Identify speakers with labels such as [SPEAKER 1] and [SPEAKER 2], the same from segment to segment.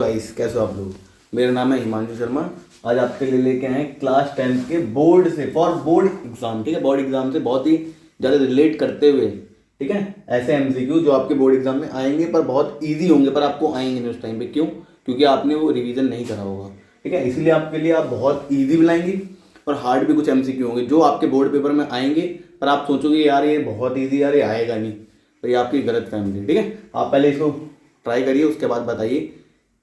[SPEAKER 1] Guys, कैसे हो आप लोग। मेरा नाम है हिमांशु शर्मा। आज आपके लिए लेके आए हैं क्लास 10 के बोर्ड से फॉर बोर्ड एग्जाम। ठीक है, बोर्ड एग्जाम से बहुत ही ज़्यादा रिलेट करते हुए, ठीक है, ऐसे एमसीक्यू जो आपके बोर्ड एग्जाम में आएंगे पर बहुत इजी होंगे, पर आपको आएंगे नहीं उस टाइम पे। क्यों? क्योंकि आपने वो रिवीजन नहीं करा होगा। ठीक है, इसीलिए आपके लिए आप बहुत ईजी भी लाएंगी और हार्ड भी कुछ एमसीक्यू होंगे जो आपके बोर्ड पेपर में आएंगे, पर आप सोचोगे यार ये बहुत ईजी, यार ये आएगा नहीं। तो ये आपकी गलत फहमी है। ठीक है, आप पहले इसको ट्राई करिए, उसके बाद बताइए।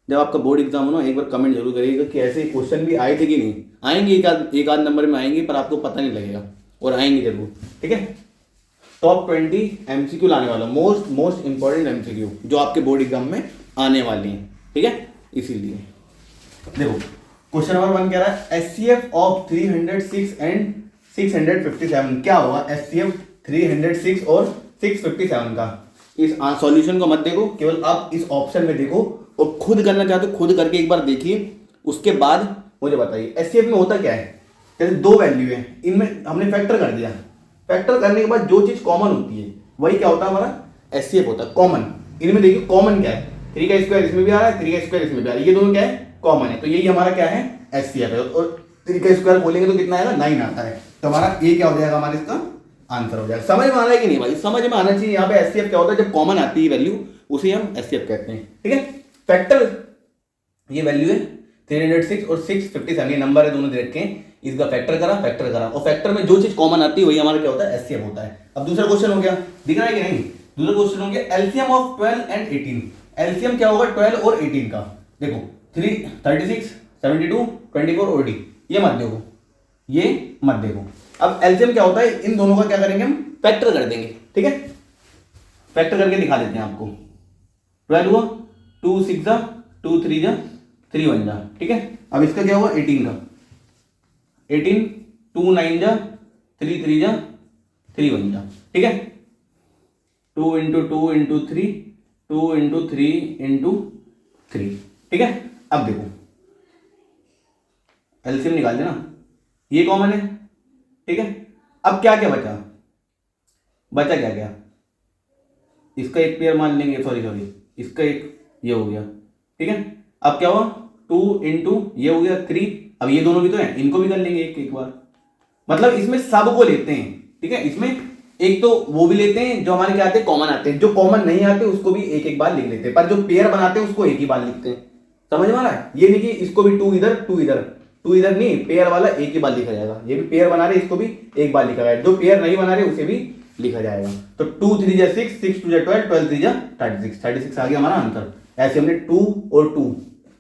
[SPEAKER 1] जब आपका बोर्ड एग्जाम हो ना, एक बार कमेंट जरूर करिएगा कि ऐसे क्वेश्चन भी आए थे कि नहीं। आएंगे, एक आध नंबर में आएंगे, पर आपको पता नहीं लगेगा, और आएंगे जरूर। ठीक है, टॉप 20 एमसीक्यू लाने वाला, मोस्ट इंपॉर्टेंट एमसीक्यू जो आपके बोर्ड एग्जाम में आने वाली हैं। ठीक है, इसीलिए देखो, क्वेश्चन नंबर 1 कह रहा है एचसीएफ ऑफ 306 एंड 657 क्या होगा। एचसीएफ 306 और 657 का इस सॉल्यूशन को मत देखो, केवल आप इस ऑप्शन में देखो और खुद करना चाहते हो खुद करके एक बार देखिए, उसके बाद मुझे बताइए एचसीएफ में होता क्या है। जैसे दो वैल्यू है, इनमें हमने फैक्टर कर दिया। फैक्टर करने के बाद जो चीज कॉमन होती है वही क्या होता है, हमारा एचसीएफ होता है कॉमन। इनमें देखिए कॉमन क्या है, 3 का स्क्वायर इसमें भी आ रहा है, 3 का स्क्वायर इसमें भी आ रहा है, ये दोनों क्या है, कॉमन है। तो यही हमारा क्या है, एचसीएफ है। और 3 का स्क्वायर बोलेंगे तो कितना आएगा, 9 आता है। तो हमारा ए क्या हो जाएगा, हमारे इसका आंसर हो जाएगा। समझ में आ रहा है कि नहीं भाई? समझ में आना चाहिए। यहाँ पे एचसीएफ क्या होता है, जब कॉमन आती है वैल्यू उसे हम एचसीएफ कहते हैं। ठीक है, फैक्टर ये वैल्यू है 306 और 657, ये नंबर है, दोनों दे रखे हैं। इसका फैक्टर करा और फैक्टर में जो चीज कॉमन आती है वही हमारा क्या होता है, एचसीएफ होता है। अब दूसरा क्वेश्चन हो गया, दिख रहा है कि नहीं? दूसरा क्वेश्चन हो गया एलसीएम ऑफ 12 एंड 18। एलसीएम क्या होगा 12 और 18 का। देखो 36, 72, 24 और 80, ये मत देखो, ये मत देखो। अब एलसीएम क्या होता है, इन दोनों का क्या करेंगे हम, फैक्टर कर देंगे। ठीक है, फैक्टर करके दिखा देते हैं आपको। 12 हुआ, 2 6 जा, 2 3 जा, 3 1 जा। ठीक है, अब इसका क्या हुआ 18 का, 18 2 9 जा, 3 3 जा, 3 1 जा। ठीक है, 2 इंटू 2 इंटू 3, 2 इंटू 3 इंटू 3। ठीक है, अब देखो एलसीएम निकाल देना, ये कॉमन है। ठीक है, अब क्या क्या बचा, क्या क्या, इसका एक पेयर मान लेंगे, सॉरी इसका एक ये हो गया। ठीक है, अब क्या हुआ 2 इंटू ये हो गया 3। अब ये दोनों भी तो हैं, इनको भी कर लेंगे एक बार। मतलब इसमें सबको लेते हैं। ठीक है, इसमें एक तो वो भी लेते हैं जो हमारे क्या आते हैं, कॉमन आते हैं। जो कॉमन नहीं आते उसको भी एक बार लिख लेते हैं, पर जो पेयर बनाते हैं उसको एक ही बार लिखते हैं। समझ में आ रहा है? ये नहीं कि इसको भी 2 इधर 2 इधर, 2 इधर नहीं, पेयर वाला एक ही बार लिखा जाएगा। ये भी पेयर बना रहे, इसको भी एक बार लिखा जाएगा। जो पेयर नहीं बना रहे उसे भी लिखा जाएगा। तो 2 3 जा 6, 6 2 जा 12, 12 3 जा 36, 36 आ गया हमारा आंसर। ऐसे हमने 2 और 2,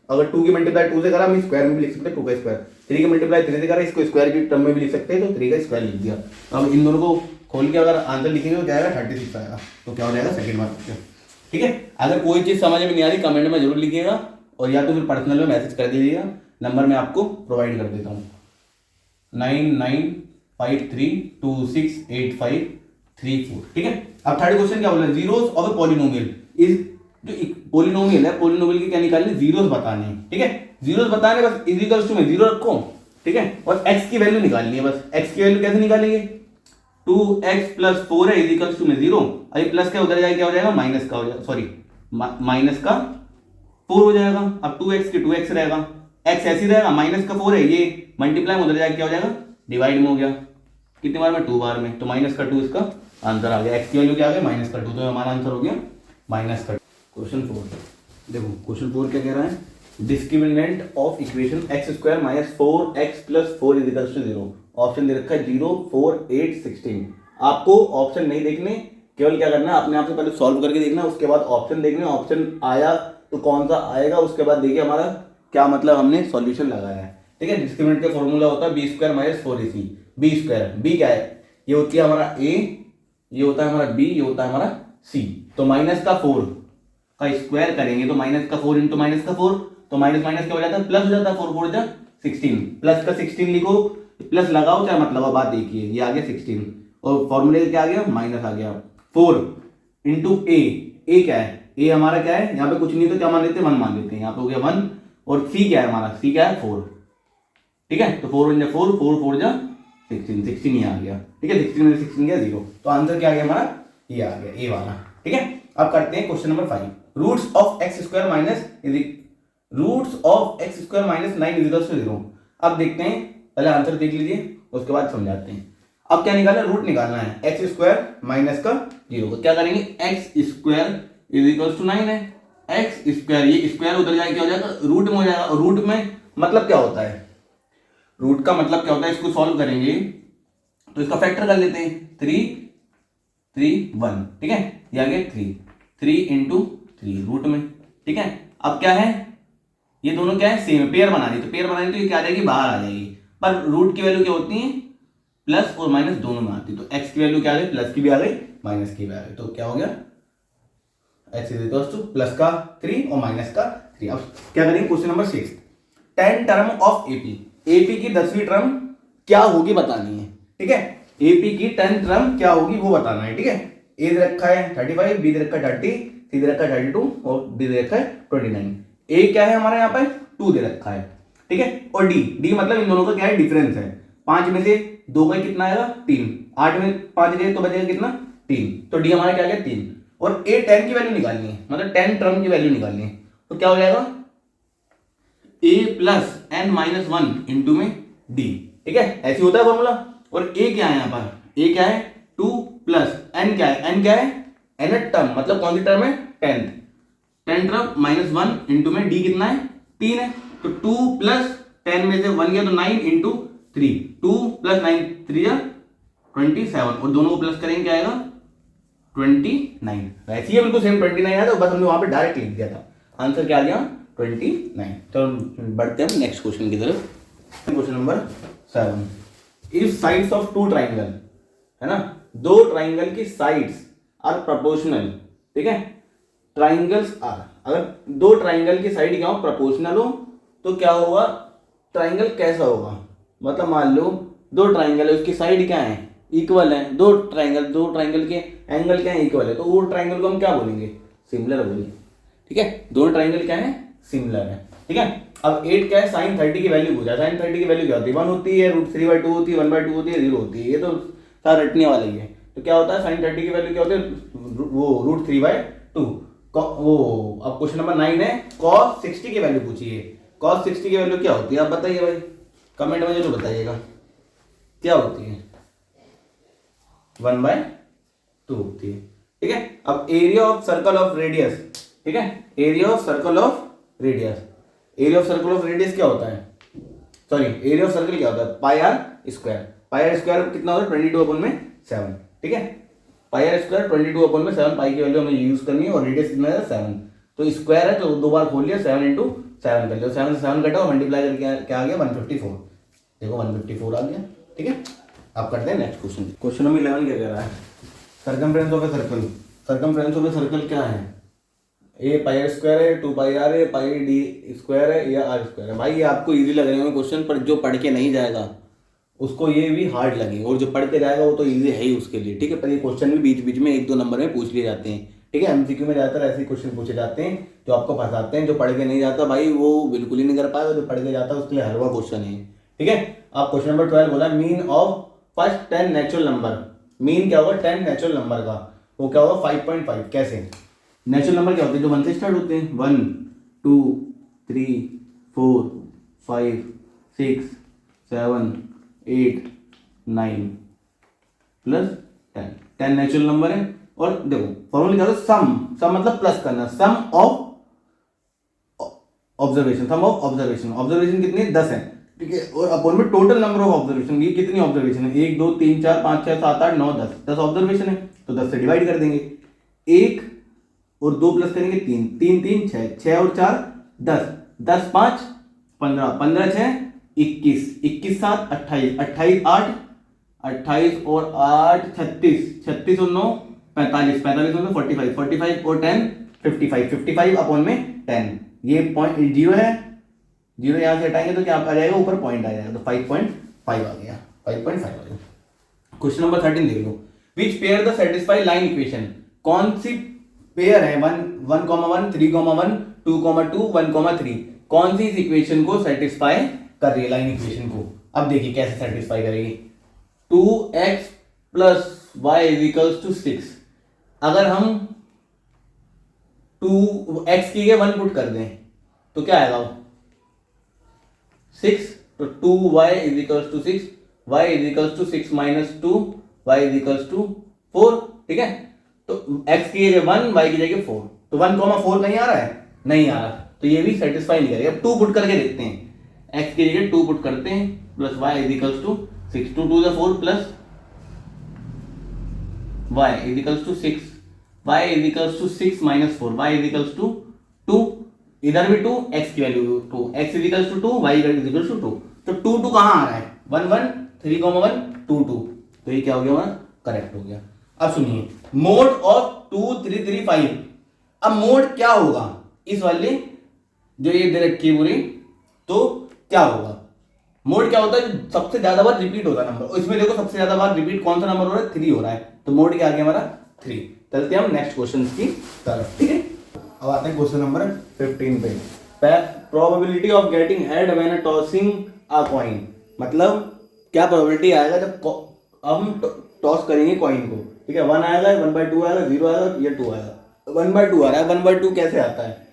[SPEAKER 1] अगर 2 की मल्टीप्लाई 2 से करा, हम स्क्वायर में भी लिख सकते हैं 2 का स्क्वायर। 3 की मल्टीप्लाई 3 से करा, इसको स्क्वायर की टर्म में भी लिख सकते हैं, तो 3 का स्क्वायर लिख दिया। अब इन दोनों को खोल के अगर आंसर लिखेंगे तो क्या आएगा, 36 आएगा। तो क्या हो जाएगा, सेकंड मार्क। ठीक है, अगर कोई चीज समझ में नहीं आ रही कमेंट में जरूर लिखिएगा, और या तो फिर पर्सनल में मैसेज कर दीजिएगा। नंबर मैं आपको प्रोवाइड कर देता हूँ, 9953268534। ठीक है, अब थर्ड क्वेश्चन क्या बोल रहा है, zeros of a polynomial is, जो पॉलिनोमियल है, पॉलिनोमियल की क्या निकालनी, जीरोस बताने हैं। ठीक है, जीरोस बताने, बस इज इक्वल्स टू में जीरो रखो। ठीक है, और x की वैल्यू निकालनी है। बस x की वैल्यू कैसे निकालेंगे, 2x प्लस 4 है इज इक्वल्स टू में 0। अभी प्लस का उधर जाएगा, क्या हो जाएगा, माइनस का हो जाएगा, सॉरी माइनस का 4 हो जाएगा। अब 2x के 2x रहेगा, x ऐसे ही रहेगा, माइनस का 4 है, ये मल्टीप्लाई में उधर जाएगा, क्या हो जाएगा, डिवाइड में हो गया। कितने बार में, 2 बार में, तो माइनस का 2 इसका आंसर आ गया। x की वैल्यू क्या आ गया, माइनस का 2, तो हमारा आंसर हो गया माइनस का। क्वेश्चन 4 देखो, क्वेश्चन 4 क्या कह रहा है, discriminant of equation x square minus 4x plus 4 is equals to 0। Option दे रखा है 0 4 8 16। आपको ऑप्शन नहीं देखने, केवल क्या करना है, अपने आप से पहले सॉल्व करके देखना, उसके बाद ऑप्शन देखना। ऑप्शन आया तो कौन सा आएगा, उसके बाद देखिए हमारा क्या मतलब हमने सॉल्यूशन लगाया है। ठीक है, डिस्क्रिमिनेंट का फॉर्मूला होता है b square minus 4ac। B square, b क्या है, ये होती है हमारा a, ये होता है हमारा b, ये होता है हमारा c। तो माइनस का 4 का स्क्वायर करेंगे तो माइनस का 4 इंटू माइनस का 4, तो माइनस माइनस क्या हो जाता है, प्लस हो जाता है। 4 4 जा 16, प्लस का 16 लिखो, प्लस लगाओ चाहे मत लगाओ, बात एक ही है। ये आ गया 16 और फॉर्मूले क्या आ गया, माइनस आ गया। 4 इंटू ए क्या है, ए हमारा क्या है, यहाँ पे कुछ नहीं तो क्या मान लेते हैं, 1 मान लेते हैं। यहाँ पे हो गया 1, और सी क्या है हमारा, सी क्या है 4। ठीक है, तो 4 1 जा 4, 4 4 जा 16, 16 ही आ गया। ठीक है, 16 में 16 गया 0, तो आंसर क्या आ गया हमारा, ये आ गया, ए वाला। ठीक है, अब करते हैं question number 5। Roots of x square minus roots of x square minus 9 is equal to 0। अब देखते हैं, पहले आंसर देख लीजिए उसके बाद समझाते हैं। अब क्या निकालना है, रूट निकालना है एक्स स्क्वायर माइनस का 0 को क्या करेंगे, x square is equal to 9 है, एक्स स्क्वायर ये स्क्वायर उधर जाके क्या हो जाएगा, रूट में हो जाएगा। और रूट में मतलब क्या होता है, रूट का मतलब क्या होता है, इसको सॉल्व करेंगे तो इसका फैक्टर कर लेते हैं, 3 3 1, ठीक है, ये आ गया 3 इंटू 3 रूट में, ठीक है। अब क्या है, ये दोनों क्या है, सेम पेयर बना रही, तो पेयर बनानी तो ये क्या आ जाएगी, बाहर आ जाएगी। पर रूट की वैल्यू क्या होती है, प्लस और माइनस दोनों में आती है। तो एक्स की वैल्यू क्या आ गई, प्लस की भी आ गई माइनस की भी आ गई। तो क्या हो गया, x is equal two plus का 3 और माइनस का 3। अब क्या करेंगे, question number 6, 10 term of AP, AP की 10वीं टर्म क्या होगी बतानी है, ठीक है। एपी की 10 टर्म क्या होगी वो बताना है, ठीक है। ए दे रखा है 35, बी दे रखा है 30, सी दे रखा है 32 और डी दे रखा है 29। ए क्या है हमारे यहाँ पे 2 दे रखा है, ठीक है। और डी मतलब इन दोनों का क्या है, डिफरेंस है। 5 में से 2 का कितना आएगा, 3, 8 में 5 गए तो बचेगा कितना, 3। तो डी हमारा क्या गया 3। और ए 10 की वैल्यू निकालनी है, मतलब 10 टर्म की वैल्यू निकालनी है। तो क्या हो जाएगा, ए प्लस एन माइनस 1 इंटू में डी, ठीक है, ऐसे होता है फॉर्मूला। और ए क्या है यहाँ पर, ए क्या है 2 प्लस एन क्या है, एन क्या है, एन टर्म मतलब कौन सी टर्म है, 10 टर्म माइनस 1 इंटू में डी कितना है 3 है। तो 2 प्लस 10 में से 1 गया तो 9 इंटू 3, 2 प्लस 9 3 या 27 और दोनों को प्लस करेंगे क्या आएगा 29। वैसे ही बिल्कुल सेम 29 आया था, बस हमने वहां पे डायरेक्ट लिख दिया था। आंसर क्या आ गया 29। तो बढ़ते हैं नेक्स्ट क्वेश्चन की तरफ। Question number 7, if sides of 2 triangle, है ना, 2 ट्राइंगल की साइड्स आर प्रोपोर्शनल, ठीक है। ट्राइंगल्स आर, अगर 2 ट्राइंगल की साइड क्या हो, प्रोपोर्शनल हो, तो क्या होगा, ट्राइंगल कैसा होगा, मतलब मान लो 2 ट्राइंगल है, उसकी साइड क्या है, इक्वल है। 2 ट्राइंगल के एंगल क्या है, इक्वल है, तो वो ट्राइंगल को हम क्या बोलेंगे, सिमिलर बोलेंगे, ठीक है। दोनों ट्राइंगल क्या है, सिमिलर है, ठीक है। अब 8 क्या है, साइन 30 की वैल्यू पूछा, साइन 30 की वैल्यू क्या होती है, 1 होती है, √3/2 होती है, 1/2 होती है, 0 होती है, ये तो सारा रटने वाला ही है। तो क्या होता है, साइन 30 की वैल्यू क्या होती है, वो √3/2। वो अब क्वेश्चन नंबर 9 है, cos 60 की वैल्यू पूछी है। cos 60 की वैल्यू क्या होती है, आप बताइए भाई, कमेंट में जरूर बताइएगा क्या होती है, 1/2 होती है, ठीक है। अब area of circle of radius, ठीक है, area of circle of radius, area of circle of radius क्या होता है, सॉरी एरिया ऑफ सर्कल क्या होता है, pi r square. Pi r square कितना होता है, 22/7, ठीक है। पाई आर स्क्वायर 22/7, पाई की वैल्यू हमें यूज करनी है और रेडियस कितना है 7। तो स्क्वायर है तो 2 बार खोल लिया, 7 × 7 कर लिया, 7 से 7 कटा और मल्टीप्लाई करके क्या आ गया 154। देखो 154 आ गया, ठीक है। आप करते हैं नेक्स्ट क्वेश्चन। क्वेश्चन नंबर 11 क्या कह रहा है, circumference of a circle. Circumference of a circle क्या है, ए पाई आर स्क्वायर है, 2 पाई आर है, पाई डी स्क्वायर है या आर स्क्वायर है। भाई ये आपको इजी लग रहे होंगे क्वेश्चन, पर जो पढ़ के नहीं जाएगा उसको ये भी हार्ड लगेंगे, और जो पढ़ के जाएगा वो तो इजी है ही उसके लिए, ठीक है। पर ये क्वेश्चन भी बीच बीच में 1-2 नंबर में पूछ लिए जाते हैं, ठीक है। एमसीक्यू में ज़्यादातर ऐसे क्वेश्चन पूछे जाते हैं जो आपको फंसाते हैं। जो पढ़ के नहीं जाता भाई वो बिल्कुल ही नहीं कर पाएगा, जो पढ़ के जाता है उसके लिए हलवा क्वेश्चन है, ठीक है। आप क्वेश्चन नंबर 12 बोला, mean of first 10 natural number. Mean क्या होगा 10 नेचुरल नंबर का, वो क्या होगा 5.5। कैसे, नेचुरल नंबर क्या होते हैं, जो 1 से स्टार्ट होते हैं, 1 2 3 4 5 6 7 8 9 प्लस 10 नेचुरल नंबर है। और देखो फॉर्मूला क्या होता है, सम मतलब प्लस करना, sum of observation, sum of observation. Observation कितनी है 10 है, ठीक है। और अपॉन में टोटल नंबर ऑफ ऑब्जर्वेशन, ये कितनी ऑब्जर्वेशन है, 1 2 3 4 5 6 7 8 9 10, 10 ऑब्जर्वेशन है, तो 10 से डिवाइड कर देंगे। 1 और 2 प्लस करेंगे 3 3 3 6 6 और 4 10 10 5 15 15 6 21 21 7 28 28 8 28 और 8 36 36 और 9 45 45 और 45 45 और 10 55 55 अपॉन में 10। ये पॉइंट 0 है, 0 यहाँ से हटाएंगे तो क्या आ जाएगा, ऊपर पॉइंट आ जाएगा, तो 5.5 आ गया, 5.5 आ गया। क्वेश्चन नंबर 13 देख लो, which pair the satisfy line equation. कौन सी पेयर है 1 1 1 3 1 2 2 1 3, कौन सी इस इक्वेशन को सेटिस्फाई कर रही है, लाइन इक्वेशन को। अब देखिए कैसे सेटिस्फाई करेगी, 2x + y = 6। अगर हम 2x की 1 पुट कर दें तो क्या आएगा 6, तो 2y is equals to 6, y is equals to 6 minus 2, y is equals to 4, ठीक है। तो x की जगह 1, y की जगह 4, तो 1,4 कहीं आ रहा है, नहीं आ रहा, तो ये भी सेटिस्फाई नहीं करेगा। अब 2 पुट करके देखते हैं, x की जगह 2 पुट करते हैं, plus y is equals to 6, 2 2 4 plus y is equals to 6, y is equals to 6 minus 4, y is equals to 2, इधर भी 2, x की value 2, x is equals to 2, y is equals to 2, तो 2 2 कहाँ आ रहा है, 1 1 3 1 2 2, तो ये क्या हो गया हमारा, करेक्ट हो गया। अब सुनिए, मोड ऑफ 2 3 3 5, अब मोड क्या होगा इस वाले जो ये दे रखी है पूरी, तो क्या होगा, मोड क्या होता है, सबसे ज्यादा बार रिपीट होता है नंबर, इसमें देखो सबसे ज्यादा बार रिपीट कौन सा नंबर हो रहा है, 3 हो रहा है, तो मोड क्या आ गया हमारा 3। चलते हैं हम नेक्स्ट क्वेश्चन की तरफ, ठीक है। अब आते हैं क्वेश्चन नंबर 15 पे, probability of getting head when tossing a coin, मतलब क्या प्रोबेबिलिटी आएगा जब हम टॉस करेंगे कॉइन को, ठीक है। 1 आएगा, 1/2 आएगा, 0 आएगा या 2 आएगा। 1/2 आ रहा है, 1/2 कैसे आता है,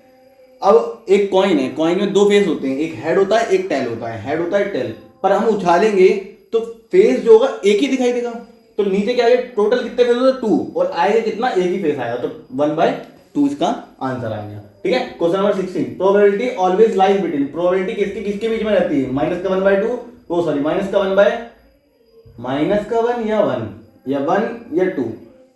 [SPEAKER 1] अब एक कॉइन है, कॉइन में 2 फेस होते हैं, एक हेड होता है एक टेल होता है, हेड होता है टेल, पर हम उछालेंगे तो फेस जो होगा एक ही दिखाई देगा, तो नीचे क्या आएगा, टोटल कितने फेस होते हैं 2, और आएगा कितना, एक ही फेस आएगा, तो 1/2 इसका आंसर आ गया, ठीक है। Question number 16, probability always lies between, probability किसके किसके बीच में रहती है, माइनस का 1/2, वो सॉरी माइनस का 1 या 1 या 2,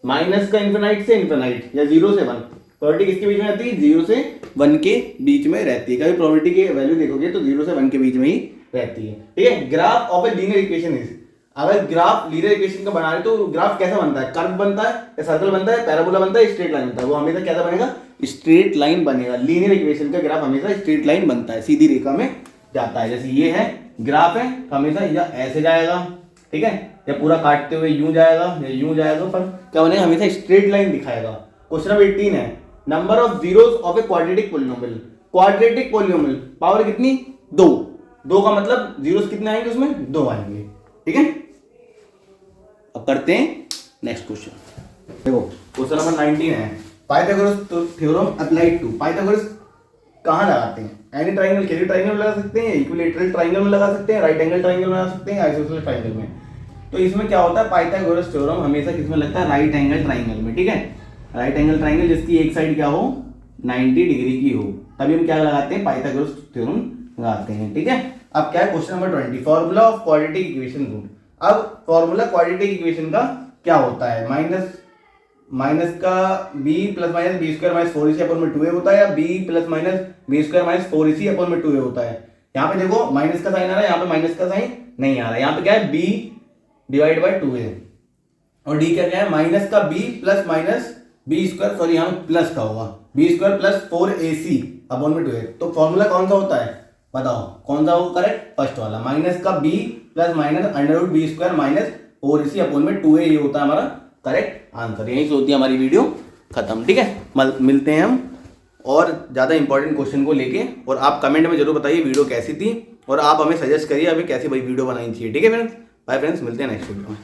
[SPEAKER 1] माइनस का इन्फिनाइट से इन्फिनाइट या 0 से 1, प्रोबेबिलिटी किसके बीच में रहती है, 0 से 1 के बीच में रहती है। कभी प्रोबेबिलिटी की वैल्यू देखोगे तो 0 से 1 के बीच में ही रहती है, ठीक है। Graph of a linear equation is, अगर ग्राफ लीनियर इक्वेशन का बना रहे तो ग्राफ कैसा बनता है, कर्व बनता है या सर्कल बनता है, पैराबोला बनता है, स्ट्रेट लाइन बनता है, वो हमेशा कैसा बनेगा, स्ट्रेट लाइन बनेगा। लीनियर इक्वेशन का ग्राफ हमेशा स्ट्रेट लाइन बनता है, सीधी रेखा में जाता है, जैसे ये है ग्राफ है, हमेशा या ऐसे जाएगा, ठीक है, या पूरा काटते हुए यूं जाएगा या यूं जाएगा, पर क्या बनेगा, हमेशा स्ट्रेट लाइन दिखाएगा। क्वेश्चन नंबर 18 है, number of zeros of a quadratic polynomial, quadratic polynomial power कितनी, 2, 2 का मतलब जीरोस कितने आएंगे उसमें, 2 आएंगे, ठीक है। अब करते हैं नेक्स्ट क्वेश्चन, देखो क्वेश्चन नंबर 19 है, Pythagoras theorem applied to, Pythagoras कहाँ लगाते हैं, एनी ट्राइंगल, केली ट्राइंगल में लगा सकते हैं, इक्विलेटरल ट्राइंगल में लगा सकते हैं, राइट एंगल ट्राइंगल में लगा सकते हैं, आइसोसेलेस ट्राइंगल में। तो इसमें क्या होता है, पाइथागोरस थ्योरम हमेशा किसमें लगता है, राइट एंगल ट्राइंगल में, ठीक है। राइट एंगल ट्राइंगल जिसकी एक साइड क्या हो, 90 डिग्री की हो, तभी हम क्या लगाते हैं, पाइथागोरस थ्योरम लगाते हैं, ठीक है। अब क्या है question number 20, formula of quadratic equation root. अब फॉर्मूला क्वाड्रेटिक इक्वेशन का क्या होता है, माइनस का b plus minus b square minus 4ac upon में 2a होता है, या b plus minus b square minus 4ac upon में 2a होता है। यहाँ पे देखो माइनस का साइन आ रहा है, यहाँ पे माइनस का साइन नहीं आ रहा है, यहाँ पे क्या है b डिवाइड बाई 2a, और d क्या है, माइनस का b plus minus b square, sorry यहाँ पे प्लस का होगा, B square plus 4ac upon में 2a। तो फॉर्मूला कौन सा होता है, बताओ कौन सा होगा करेक्ट, फर्स्ट वाला, माइनस का b plus minus under root b square minus 4ac upon में 2a, ये होता है हमारा करेक्ट आंसर। यहीं से होती है हमारी वीडियो खत्म, ठीक है। मिलते हैं हम और ज़्यादा इंपॉर्टेंट क्वेश्चन को लेके, और आप कमेंट में जरूर बताइए वीडियो कैसी थी, और आप हमें सजेस्ट करिए हमें कैसी भाई वीडियो बनानी चाहिए, ठीक है फ्रेंड्स। बाय फ्रेंड्स, मिलते हैं नेक्स्ट वीडियो में।